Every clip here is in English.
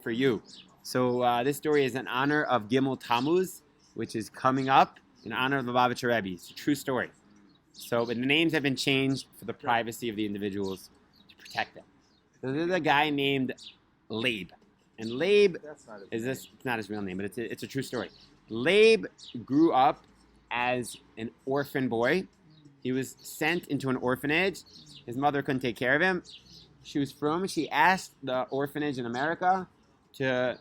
for you. So this story is in honor of Gimel Tammuz, which is coming up in honor of the Lubavitcher Rebbe. It's a true story. So, but the names have been changed for the privacy of the individuals to protect them. So there's a guy named Leib. And Leib it's not his real name, but it's a true story. Leib grew up as an orphan boy. He was sent into an orphanage. His mother couldn't take care of him. She was from. She asked the orphanage in America to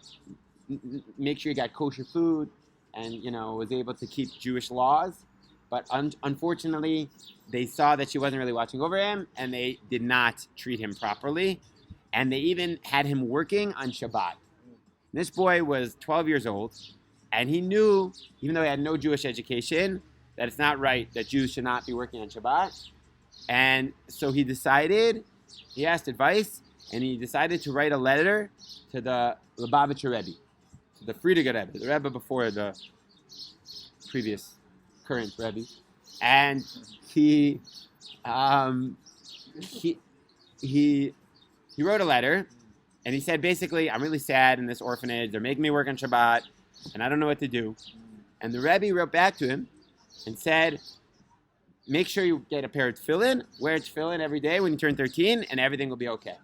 make sure he got kosher food and, was able to keep Jewish laws. But unfortunately, they saw that she wasn't really watching over him, and they did not treat him properly. And they even had him working on Shabbat. This boy was 12 years old, and he knew, even though he had no Jewish education, that it's not right that Jews should not be working on Shabbat. And so he asked advice, and he decided to write a letter to the Lubavitcher Rebbe, to the Friediger Rebbe, the Rebbe before the previous current Rebbe. And he wrote a letter, and he said, basically, I'm really sad in this orphanage. They're making me work on Shabbat, and I don't know what to do. And the Rebbe wrote back to him and said, make sure you get a pair of tefillin, wear tefillin every day when you turn 13, and everything will be okay.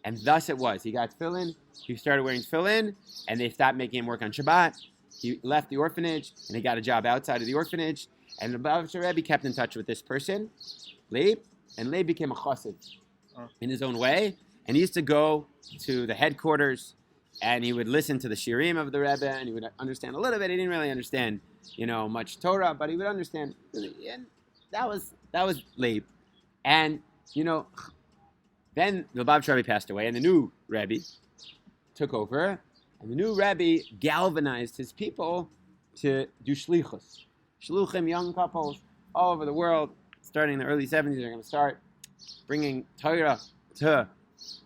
And thus it was. He got tefillin, he started wearing tefillin, and they stopped making him work on Shabbat. He left the orphanage, and he got a job outside of the orphanage. And the Lubavitcher Rebbe kept in touch with this person, Leib, and Leib became a chassid in his own way. And he used to go to the headquarters, and he would listen to the shirim of the Rebbe, and he would understand a little bit. He didn't really understand, much Torah, but he would understand. And that was Leib. And, then the Lubavitcher Rebbe passed away, and the new Rebbe took over, and the new Rebbe galvanized his people to do shlichus. Shluchim, young couples all over the world, starting in the early 70s, are going to start bringing Torah to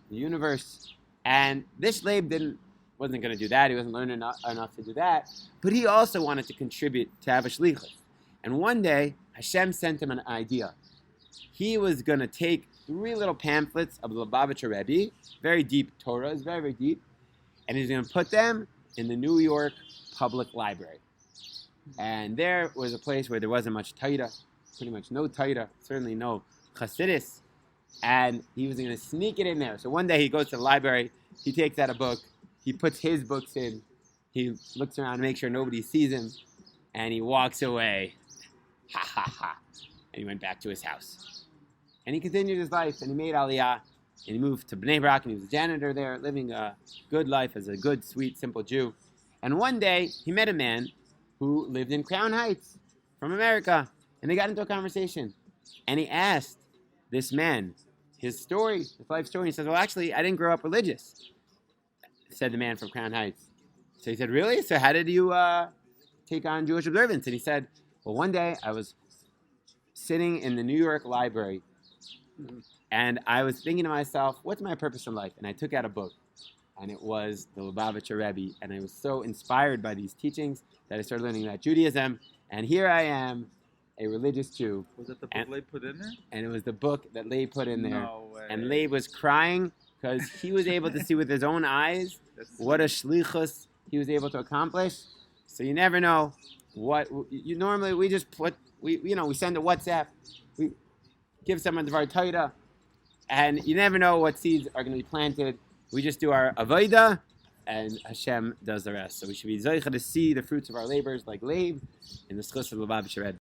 the universe. And this Leib wasn't going to do that. He wasn't learning enough to do that. But he also wanted to contribute to have a shlichus. And one day, Hashem sent him an idea. He was going to take 3 little pamphlets of the Lubavitcher Rebbe, very deep Torah, is very, very deep, and he's going to put them in the New York Public Library. And there was a place where there wasn't much Torah, pretty much no Torah, certainly no Chassidus, and he was going to sneak it in there. So one day he goes to the library, he takes out a book, he puts his books in, he looks around to make sure nobody sees him, and he walks away. Ha ha ha. And he went back to his house. And he continued his life, and he made Aliyah, and he moved to Bnei Brak, and he was a janitor there, living a good life as a good, sweet, simple Jew. And one day, he met a man who lived in Crown Heights from America, and they got into a conversation. And he asked this man his story, his life story. He says, well, actually, I didn't grow up religious, said the man from Crown Heights. So he said, really? So how did you take on Jewish observance? And he said, well, one day I was sitting in the New York Library, and I was thinking to myself, what's my purpose in life? And I took out a book, and it was the Lubavitcher Rebbe, and I was so inspired by these teachings that I started learning about Judaism, and here I am, a religious Jew. Was that the book Leib put in there? And it was the book that Leib put in there. No way. And Leib was crying because he was able to see with his own eyes what a shlichus he was able to accomplish. So you never know what you normally we just put we send a WhatsApp, we give someone the Torah, and you never know what seeds are going to be planted. We just do our avodah, and Hashem does the rest. So we should be zeicha to see the fruits of our labors like Leib in the schus of Lubavitcher Rebbe.